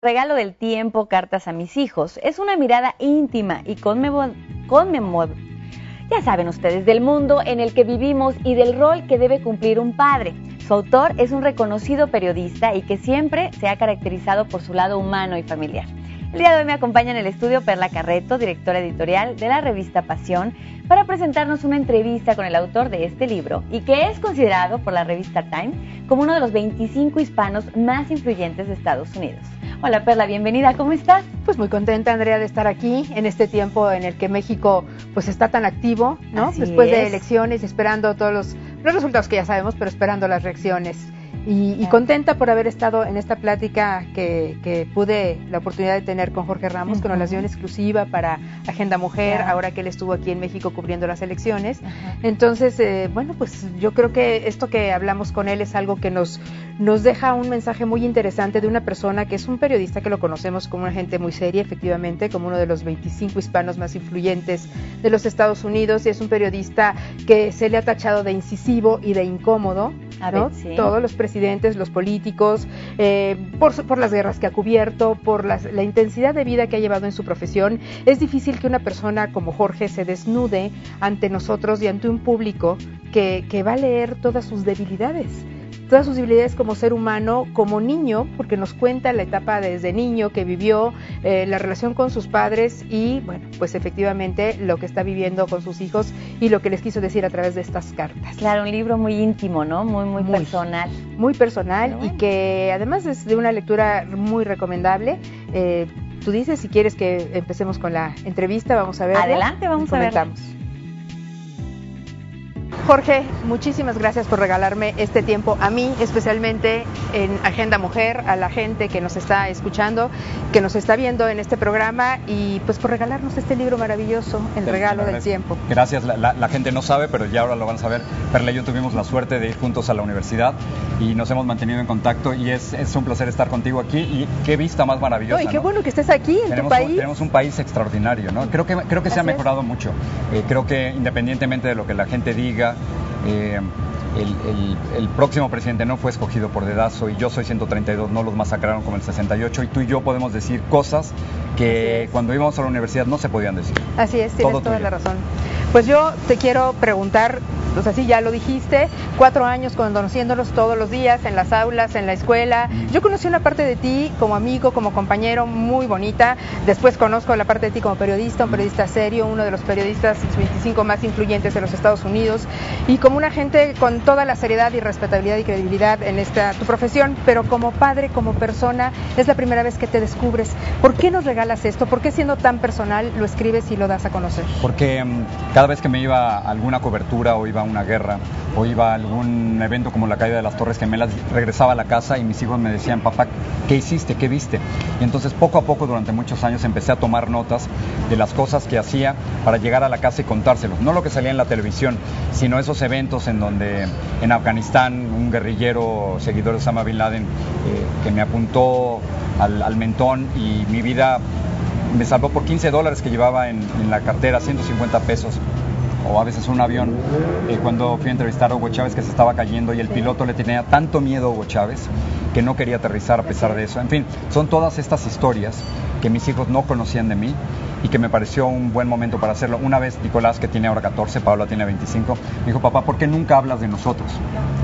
Regalo del tiempo, cartas a mis hijos. Es una mirada íntima y ya saben ustedes, del mundo en el que vivimos y del rol que debe cumplir un padre. Su autor es un reconocido periodista y que siempre se ha caracterizado por su lado humano y familiar. El día de hoy me acompaña en el estudio Perla Carreto, directora editorial de la revista Pasión, para presentarnos una entrevista con el autor de este libro y que es considerado por la revista Time como uno de los 25 hispanos más influyentes de Estados Unidos. Hola Perla, bienvenida, ¿cómo estás? Pues muy contenta, Andrea, de estar aquí en este tiempo en el que México pues está tan activo, ¿no? Así Después de es. elecciones, esperando todos los resultados que ya sabemos, pero esperando las reacciones. Y contenta por haber estado en esta plática que pude la oportunidad de tener con Jorge Ramos, que nos la dio en exclusiva para Agenda Mujer, ahora que él estuvo aquí en México cubriendo las elecciones. Entonces, bueno, pues yo creo que esto que hablamos con él es algo que nos deja un mensaje muy interesante de una persona que es un periodista que lo conocemos como una gente muy seria, efectivamente, como uno de los 25 hispanos más influyentes de los Estados Unidos, y es un periodista que se le ha tachado de incisivo y de incómodo, ¿no? Sí. Todos los presidentes, los políticos, por las guerras que ha cubierto, por la intensidad de vida que ha llevado en su profesión. Es difícil que una persona como Jorge se desnude ante nosotros y ante un público que va a leer todas sus debilidades como ser humano, como niño, porque nos cuenta la etapa desde niño que vivió, la relación con sus padres y, bueno, pues efectivamente lo que está viviendo con sus hijos y lo que les quiso decir a través de estas cartas. Claro, un libro muy íntimo, ¿no? Muy personal. Muy personal, Bueno. Y que además es de una lectura muy recomendable. Tú dices, si quieres que empecemos con la entrevista, vamos a ver. Adelante, vamos a verla. Jorge, muchísimas gracias por regalarme este tiempo a mí, especialmente en Agenda Mujer, a la gente que nos está escuchando, que nos está viendo en este programa y pues por regalarnos este libro maravilloso, El regalo del tiempo. Gracias, la gente no sabe, pero ya ahora lo van a saber. Perla y yo tuvimos la suerte de ir juntos a la universidad y nos hemos mantenido en contacto y es un placer estar contigo aquí y qué vista más maravillosa. Y qué bueno que estés aquí en tu país. Tenemos un país extraordinario, ¿no? Creo que se ha mejorado mucho. Creo que independientemente de lo que la gente diga, el próximo presidente no fue escogido por dedazo y yo soy 132, no los masacraron como el 68 y tú y yo podemos decir cosas que cuando íbamos a la universidad no se podían decir. Así es, tienes toda la razón. Pues yo te quiero preguntar, pues así ya lo dijiste, 4 años conociéndonos todos los días en las aulas, en la escuela. Yo conocí una parte de ti como amigo, como compañero muy bonita. Después conozco la parte de ti como periodista, un periodista serio, uno de los periodistas 25 más influyentes de los Estados Unidos y como una gente con toda la seriedad y respetabilidad y credibilidad en tu profesión, pero como padre, como persona, es la primera vez que te descubres. ¿Por qué nos regalas esto? ¿Por qué siendo tan personal lo escribes y lo das a conocer? Porque cada vez que me iba a alguna cobertura o iba a una guerra o iba a algún evento como la caída de las Torres Gemelas, regresaba a la casa y mis hijos me decían, papá, ¿qué hiciste? ¿Qué viste? Y entonces poco a poco durante muchos años empecé a tomar notas de las cosas que hacía para llegar a la casa y contárselos. No lo que salía en la televisión, sino esos eventos en donde en Afganistán un guerrillero seguidor de Osama Bin Laden que me apuntó al mentón y mi vida me salvó por $15 que llevaba en la cartera, 150 pesos. O a veces un avión, cuando fui a entrevistar a Hugo Chávez que se estaba cayendo y el piloto le tenía tanto miedo a Hugo Chávez que no quería aterrizar a pesar de eso. En fin, son todas estas historias que mis hijos no conocían de mí y que me pareció un buen momento para hacerlo. Una vez Nicolás, que tiene ahora 14, Paola tiene 25, me dijo, papá, ¿por qué nunca hablas de nosotros?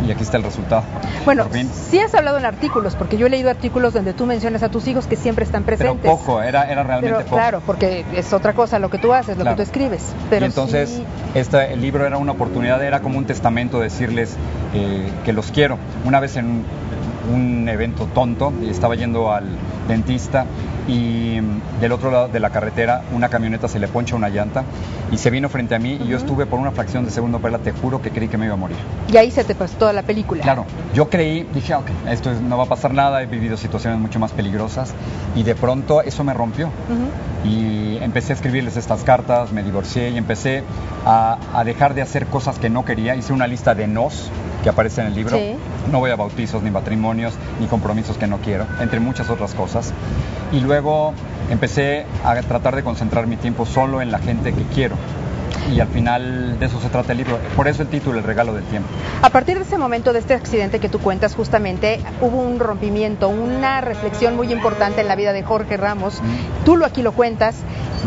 Y aquí está el resultado. Bueno, sí has hablado en artículos, porque yo he leído artículos donde tú mencionas a tus hijos que siempre están presentes. Pero poco, era realmente poco. Claro, porque es otra cosa lo que tú haces, lo que tú escribes. Pero y entonces el libro era una oportunidad, era como un testamento decirles que los quiero. Una vez en un evento tonto, estaba yendo al dentista y del otro lado de la carretera una camioneta se le poncha una llanta y se vino frente a mí y yo estuve por una fracción de segundo, Perla, te juro que creí que me iba a morir. Y ahí se te pasó toda la película. Claro, yo creí, dije, ok, no va a pasar nada, he vivido situaciones mucho más peligrosas y de pronto eso me rompió. Y empecé a escribirles estas cartas, me divorcié y empecé a dejar de hacer cosas que no quería. Hice una lista de nos que aparece en el libro. Sí. No voy a bautizos, ni matrimonios, ni compromisos que no quiero, entre muchas otras cosas. Y luego empecé a tratar de concentrar mi tiempo solo en la gente que quiero. y al final de eso se trata el libro. Por eso el título, El regalo del tiempo. A partir de ese momento, de este accidente que tú cuentas, justamente hubo un rompimiento, una reflexión muy importante en la vida de Jorge Ramos. Tú aquí lo cuentas.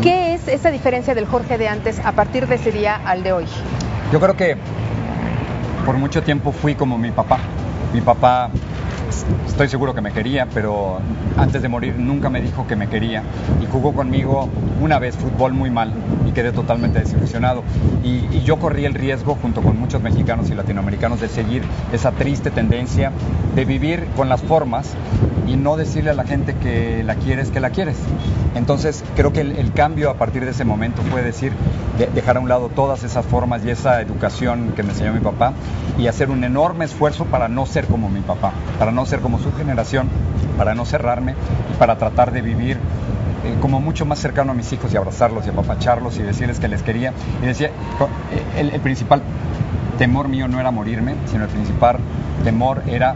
¿Qué es esa diferencia del Jorge de antes a partir de ese día al de hoy? Yo creo que por mucho tiempo fui como mi papá. Mi papá, estoy seguro que me quería, pero antes de morir nunca me dijo que me quería, y jugó conmigo una vez fútbol muy mal y quedé totalmente desilusionado, y yo corrí el riesgo junto con muchos mexicanos y latinoamericanos de seguir esa triste tendencia de vivir con las formas y no decirle a la gente que la quieres. Entonces creo que el cambio a partir de ese momento fue dejar a un lado todas esas formas y esa educación que me enseñó mi papá, y hacer un enorme esfuerzo para no ser como mi papá, para no ser como su generación, para no cerrarme y para tratar de vivir como mucho más cercano a mis hijos y abrazarlos y apapacharlos y decirles que les quería. Y decía, el principal temor mío no era morirme, sino el principal temor era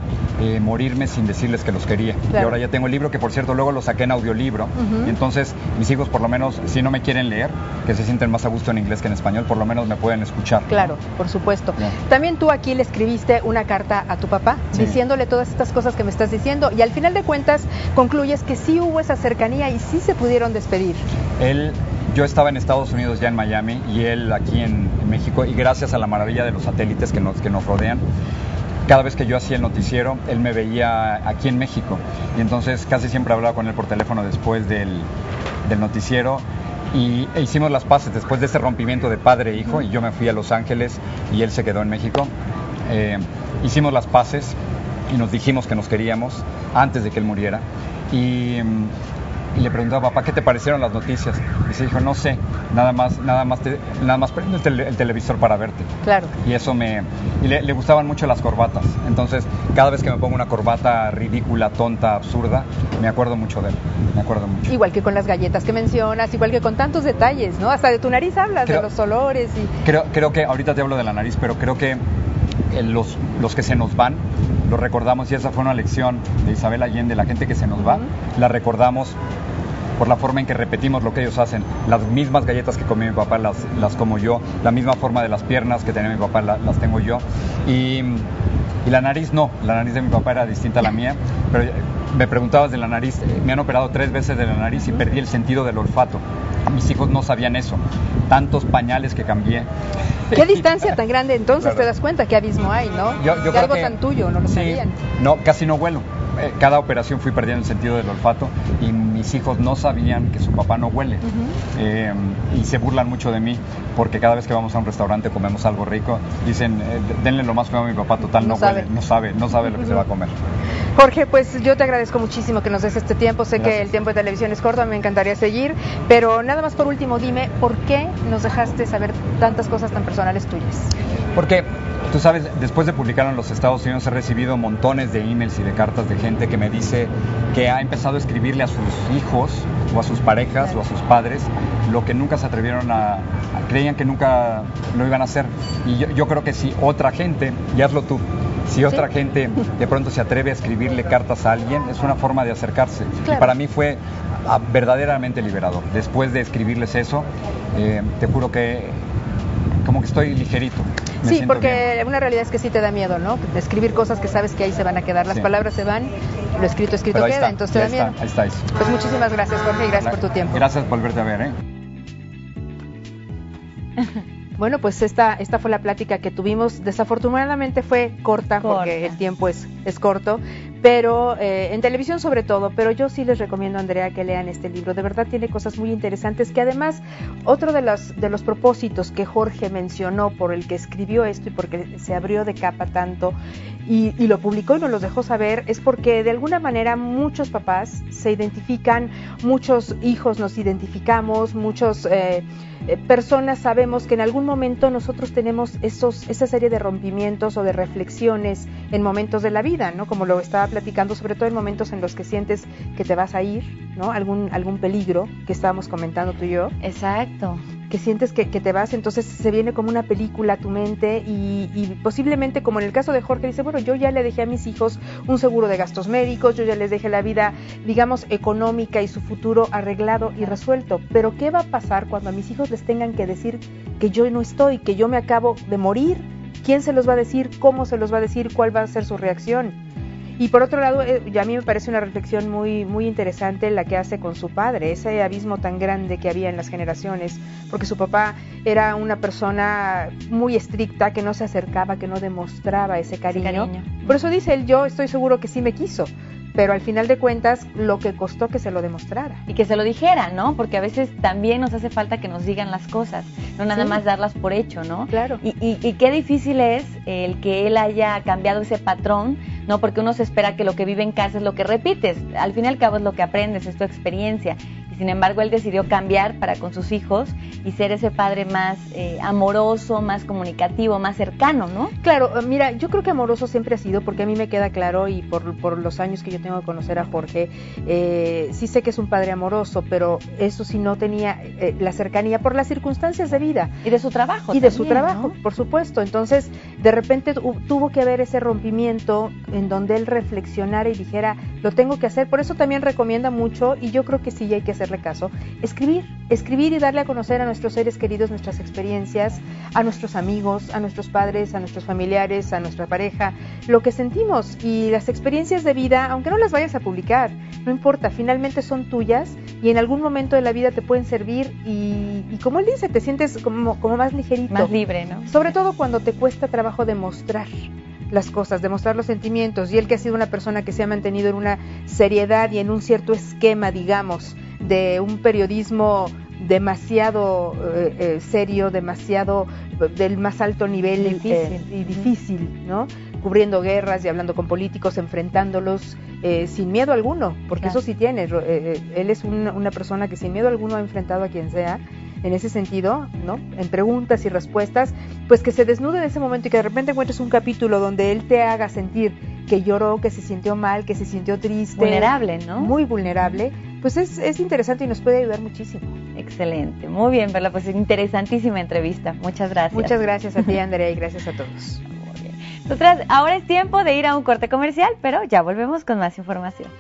morirme sin decirles que los quería. Claro. Y ahora ya tengo el libro, que por cierto luego lo saqué en audiolibro, y entonces mis hijos, por lo menos, si no me quieren leer, que se sienten más a gusto en inglés que en español, por lo menos me pueden escuchar. Claro, por supuesto. También tú aquí le escribiste una carta a tu papá, diciéndole todas estas cosas que me estás diciendo, y al final de cuentas concluyes que sí hubo esa cercanía y sí se pudieron despedir. Yo estaba en Estados Unidos, ya en Miami, y él aquí en México, y gracias a la maravilla de los satélites que nos rodean, cada vez que yo hacía el noticiero, él me veía aquí en México, y entonces casi siempre hablaba con él por teléfono después del noticiero, e hicimos las paces después de ese rompimiento de padre e hijo, y yo me fui a Los Ángeles y él se quedó en México. Hicimos las paces y nos dijimos que nos queríamos antes de que él muriera, y le preguntaba, papá, ¿qué te parecieron las noticias? Y se dijo, no sé, nada más prendo el televisor para verte. Claro. Y eso le gustaban mucho las corbatas. Entonces, cada vez que me pongo una corbata ridícula, tonta, absurda, me acuerdo mucho de él. Me acuerdo mucho. Igual que con las galletas que mencionas, igual que con tantos detalles, ¿no? Hasta de tu nariz hablas, de los olores y... Creo que, ahorita te hablo de la nariz, pero creo que los que se nos van, los recordamos, y esa fue una lección de Isabel Allende, la gente que se nos va, la recordamos por la forma en que repetimos lo que ellos hacen. Las mismas galletas que comía mi papá las como yo, la misma forma de las piernas que tenía mi papá las tengo yo, y la nariz no, la nariz de mi papá era distinta a la mía, pero me preguntabas de la nariz, me han operado 3 veces de la nariz y perdí el sentido del olfato. Mis hijos no sabían eso, tantos pañales que cambié. ¿Qué distancia tan grande entonces? Claro. Te das cuenta qué abismo hay, ¿no? Yo que creo algo que, tan tuyo, no lo sabían. No, casi no huelo. Cada operación fui perdiendo el sentido del olfato, y mis hijos no sabían que su papá no huele. Y se burlan mucho de mí porque cada vez que vamos a un restaurante comemos algo rico, dicen, denle lo más feo a mi papá, total no huele, no sabe lo que se va a comer. Jorge, pues yo te agradezco muchísimo que nos des este tiempo. Sé que el tiempo de televisión es corto, me encantaría seguir, pero nada más por último, dime, ¿por qué nos dejaste saber tantas cosas tan personales tuyas? Porque, tú sabes, después de publicarlo en los Estados Unidos he recibido montones de emails y de cartas de gente que me dice que ha empezado a escribirle a sus hijos o a sus parejas o a sus padres lo que nunca se atrevieron creían que nunca lo iban a hacer. Y yo creo que si otra gente, y hazlo tú, si otra gente de pronto se atreve a escribirle cartas a alguien, es una forma de acercarse. Claro. Y para mí fue verdaderamente liberador. Después de escribirles eso, te juro que como que estoy ligerito. Sí, porque bien. Una realidad es que sí te da miedo, ¿no? Escribir cosas que sabes que ahí se van a quedar, las palabras se van, lo escrito queda, está, entonces te da miedo. Ahí está eso. Pues muchísimas gracias, Jorge, y gracias por tu tiempo. Gracias por volverte a ver, Bueno, pues esta fue la plática que tuvimos. Desafortunadamente fue corta porque el tiempo es corto, pero en televisión sobre todo. Pero yo sí les recomiendo, Andrea, que lean este libro. De verdad tiene cosas muy interesantes, que además otro de los propósitos que Jorge mencionó por el que escribió esto y porque se abrió de capa tanto y lo publicó y nos lo dejó saber, es porque de alguna manera muchos papás se identifican, muchos hijos nos identificamos, muchos personas sabemos que en algún momento nosotros tenemos esa serie de rompimientos o de reflexiones en momentos de la vida, ¿no? Como lo estaba platicando, sobre todo en momentos en los que sientes que te vas a ir, ¿no? Algún peligro que estábamos comentando tú y yo. Exacto. que sientes que te vas, entonces se viene como una película a tu mente y posiblemente, como en el caso de Jorge, dice, bueno, yo ya le dejé a mis hijos un seguro de gastos médicos, yo ya les dejé la vida, digamos, económica y su futuro arreglado y resuelto, pero ¿qué va a pasar cuando a mis hijos les tengan que decir que yo no estoy, que yo me acabo de morir? ¿Quién se los va a decir? ¿Cómo se los va a decir? ¿Cuál va a ser su reacción? Y por otro lado, a mí me parece una reflexión muy, muy interesante la que hace con su padre, ese abismo tan grande que había en las generaciones, porque su papá era una persona muy estricta, que no se acercaba, que no demostraba ese cariño. Por eso dice él, yo estoy seguro que sí me quiso, pero al final de cuentas lo que costó que se lo demostrara. Y que se lo dijera, ¿no? Porque a veces también nos hace falta que nos digan las cosas, no nada más darlas por hecho, ¿no? Claro. Y qué difícil es el que él haya cambiado ese patrón, ¿no? Porque uno se espera que lo que vive en casa es lo que repites, al fin y al cabo es lo que aprendes, es tu experiencia. Sin embargo, él decidió cambiar para con sus hijos y ser ese padre más amoroso, más comunicativo, más cercano, ¿no? Claro, mira, yo creo que amoroso siempre ha sido, porque a mí me queda claro, y por los años que yo tengo de conocer a Jorge, sí sé que es un padre amoroso, pero eso sí no tenía la cercanía por las circunstancias de vida. Y de su trabajo. Y también, de su trabajo, ¿no? Por supuesto. Entonces, de repente tuvo que haber ese rompimiento en donde él reflexionara y dijera, lo tengo que hacer. Por eso también recomienda mucho, y yo creo que sí hay que hacerle caso, escribir y darle a conocer a nuestros seres queridos nuestras experiencias, a nuestros amigos, a nuestros padres, a nuestros familiares, a nuestra pareja, lo que sentimos. Y las experiencias de vida, aunque no las vayas a publicar, no importa, finalmente son tuyas y en algún momento de la vida te pueden servir y como él dice, te sientes como más ligerito. Más libre, ¿no? Sobre todo cuando te cuesta trabajo demostrar las cosas, demostrar los sentimientos. Y él, que ha sido una persona que se ha mantenido en una seriedad y en un cierto esquema, digamos, de un periodismo demasiado serio, demasiado del más alto nivel y difícil, ¿no? Cubriendo guerras y hablando con políticos, enfrentándolos sin miedo alguno, porque claro, eso sí tiene. Él es una persona que sin miedo alguno ha enfrentado a quien sea. En ese sentido, ¿no? En preguntas y respuestas, pues que se desnude en ese momento y que de repente encuentres un capítulo donde él te haga sentir que lloró, que se sintió mal, que se sintió triste. Vulnerable, ¿no? Muy vulnerable. Pues es interesante y nos puede ayudar muchísimo. Excelente, muy bien, Perla, pues interesantísima entrevista. Muchas gracias. Muchas gracias a ti, Andrea, y gracias a todos. Muy bien. Nosotras, ahora es tiempo de ir a un corte comercial, pero ya volvemos con más información.